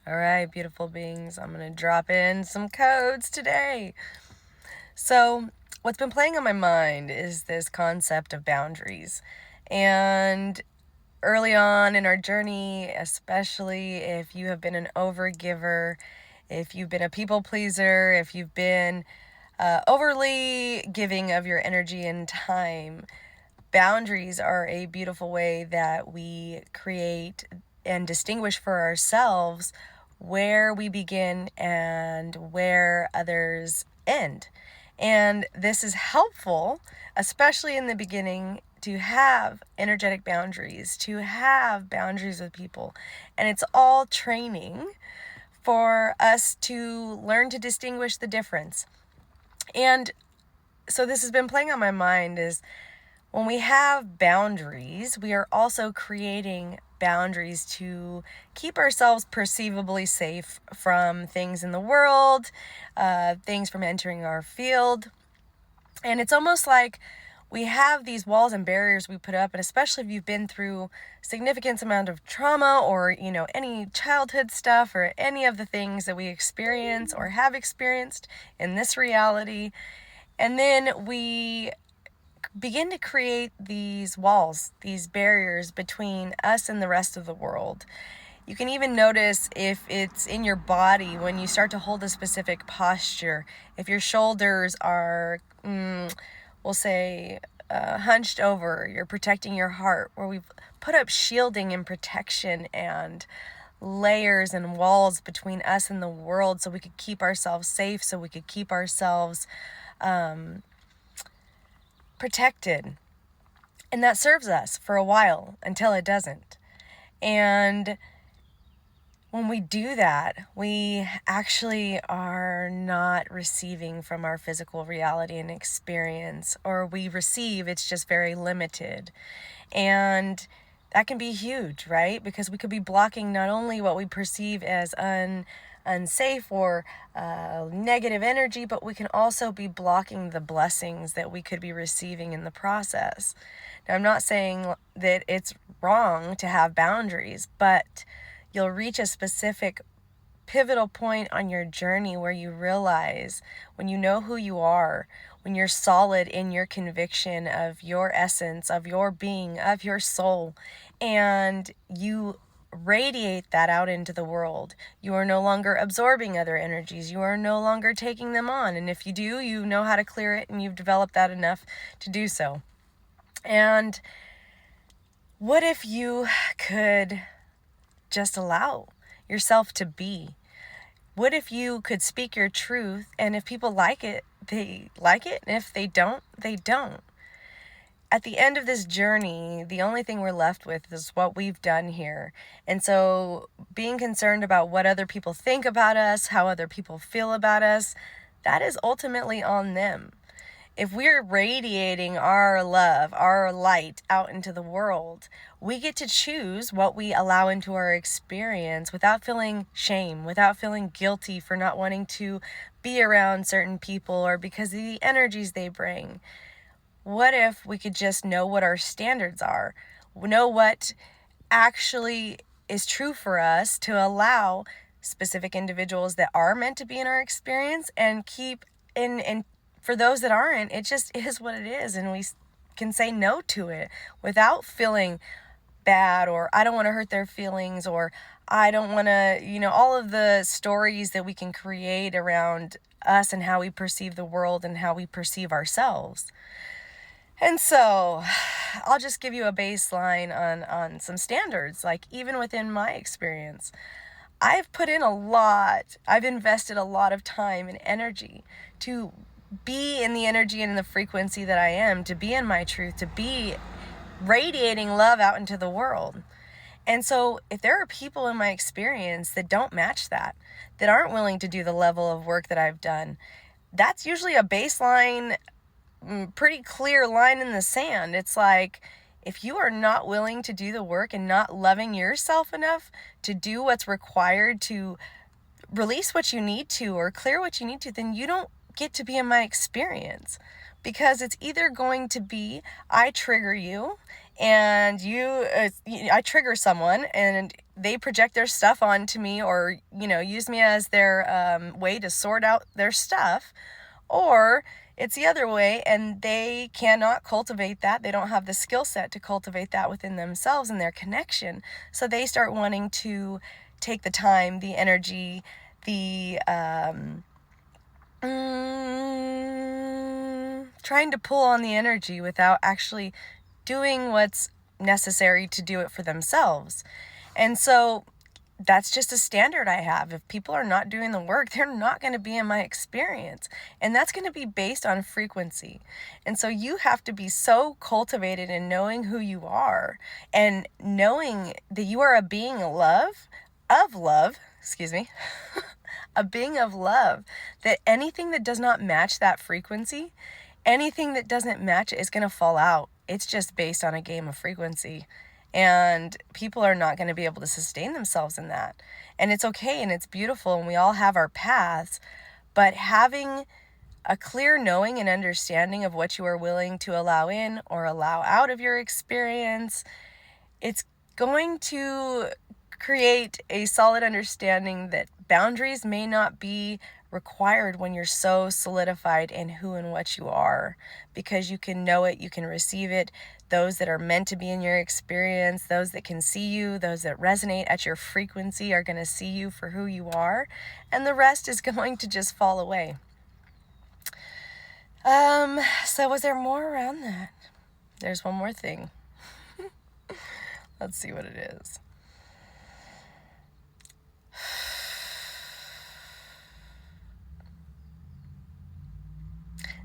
All right, beautiful beings, I'm going to drop in some codes today. So, what's been playing on my mind is this concept of boundaries. And early on in our journey, especially if you have been an overgiver, if you've been a people pleaser, if you've been overly giving of your energy and time, boundaries are a beautiful way that we create and distinguish for ourselves where we begin and where others end. And this is helpful, especially in the beginning, to have energetic boundaries, to have boundaries with people. And it's all training for us to learn to distinguish the difference. And so this has been playing on my mind is when we have boundaries, we are also creating boundaries to keep ourselves perceivably safe from things in the world, things from entering our field. And it's almost like we have these walls and barriers we put up, and especially if you've been through significant amount of trauma or, any childhood stuff or any of the things that we experience or have experienced in this reality. And then we begin to create these walls, these barriers between us and the rest of the world. You can even notice if it's in your body when you start to hold a specific posture. If your shoulders are, we'll say, hunched over, you're protecting your heart, where we've put up shielding and protection and layers and walls between us and the world so we could keep ourselves safe, so we could keep ourselves protected. And that serves us for a while until it doesn't. And when we do that, we actually are not receiving from our physical reality and experience, or we receive, it's just very limited. And that can be huge, right? Because we could be blocking not only what we perceive as unsafe or negative energy, but we can also be blocking the blessings that we could be receiving in the process. Now, I'm not saying that it's wrong to have boundaries, but you'll reach a specific pivotal point on your journey where you realize, when you know who you are, when you're solid in your conviction of your essence, of your being, of your soul, and you radiate that out into the world. You are no longer absorbing other energies. You are no longer taking them on. And if you do, you know how to clear it, and you've developed that enough to do so. And what if you could just allow yourself to be? What if you could speak your truth, and if people like it, they like it, and if they don't, they don't? At the end of this journey, the only thing we're left with is what we've done here. And so being concerned about what other people think about us, how other people feel about us, that is ultimately on them. If we're radiating our love, our light out into the world, we get to choose what we allow into our experience without feeling shame, without feeling guilty for not wanting to be around certain people or because of the energies they bring. What if we could just know what our standards are, know what actually is true for us to allow specific individuals that are meant to be in our experience, and keep in for those that aren't, it just is what it is, and we can say no to it without feeling bad, or I don't want to hurt their feelings, or I don't want to, all of the stories that we can create around us and how we perceive the world and how we perceive ourselves. And so I'll just give you a baseline on some standards. Like, even within my experience, I've put in a lot, I've invested a lot of time and energy to be in the energy and in the frequency that I am, to be in my truth, to be radiating love out into the world. And so if there are people in my experience that don't match that aren't willing to do the level of work that I've done, that's usually a baseline, pretty clear line in the sand. It's like, if you are not willing to do the work and not loving yourself enough to do what's required to release what you need to or clear what you need to, then you don't get to be in my experience. Because it's either going to be, I trigger you and I trigger someone and they project their stuff onto me, or use me as their way to sort out their stuff, or it's the other way and they cannot cultivate that. They don't have the skill set to cultivate that within themselves and their connection, so they start wanting to take the time, the energy, the trying to pull on the energy without actually doing what's necessary to do it for themselves. And so that's just a standard I have. If people are not doing the work, they're not going to be in my experience. And that's going to be based on frequency. And so you have to be so cultivated in knowing who you are and knowing that you are a being of love, a being of love, that anything that does not match that frequency, anything that doesn't match it is going to fall out. It's just based on a game of frequency. And people are not going to be able to sustain themselves in that. And it's okay and it's beautiful and we all have our paths. But having a clear knowing and understanding of what you are willing to allow in or allow out of your experience, it's going to create a solid understanding that boundaries may not be required when you're so solidified in who and what you are, because you can know it, you can receive it. Those that are meant to be in your experience, those that can see you, those that resonate at your frequency are going to see you for who you are, and the rest is going to just fall away. So was there more around that? There's one more thing. Let's see what it is.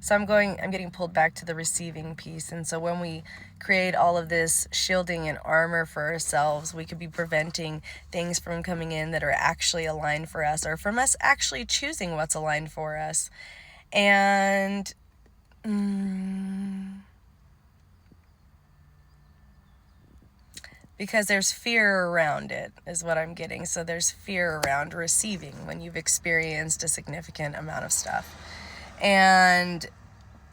So I'm getting pulled back to the receiving piece. And so when we create all of this shielding and armor for ourselves, we could be preventing things from coming in that are actually aligned for us, or from us actually choosing what's aligned for us. And because there's fear around it is what I'm getting. So there's fear around receiving when you've experienced a significant amount of stuff. And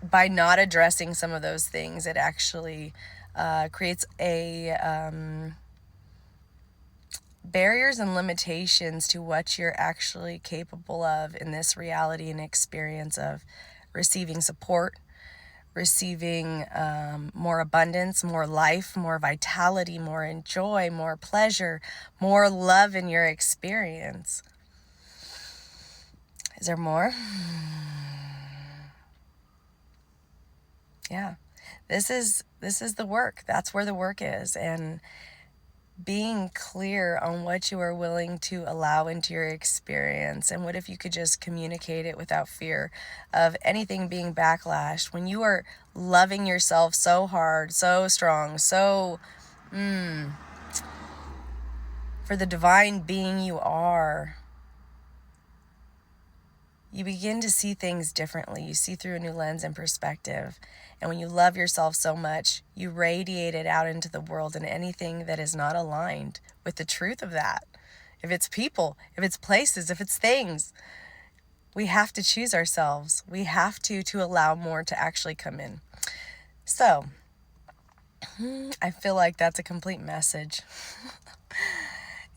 by not addressing some of those things, it actually creates barriers and limitations to what you're actually capable of in this reality and experience of receiving support, receiving more abundance, more life, more vitality, more joy, more pleasure, more love in your experience. Is there more? Yeah, this is the work. That's where the work is. And being clear on what you are willing to allow into your experience. And what if you could just communicate it without fear of anything being backlashed? When you are loving yourself so hard, so strong, so for the divine being you are, you begin to see things differently. You see through a new lens and perspective. And when you love yourself so much, you radiate it out into the world, and anything that is not aligned with the truth of that. If it's people, if it's places, if it's things, we have to choose ourselves. We have to allow more to actually come in. So, I feel like that's a complete message.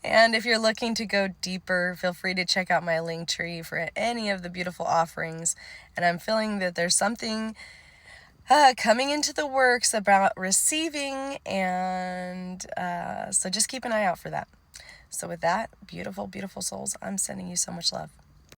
And if you're looking to go deeper, feel free to check out my Linktree for any of the beautiful offerings. And I'm feeling that there's something coming into the works about receiving, and so just keep an eye out for that. So with that, beautiful, beautiful souls, I'm sending you so much love.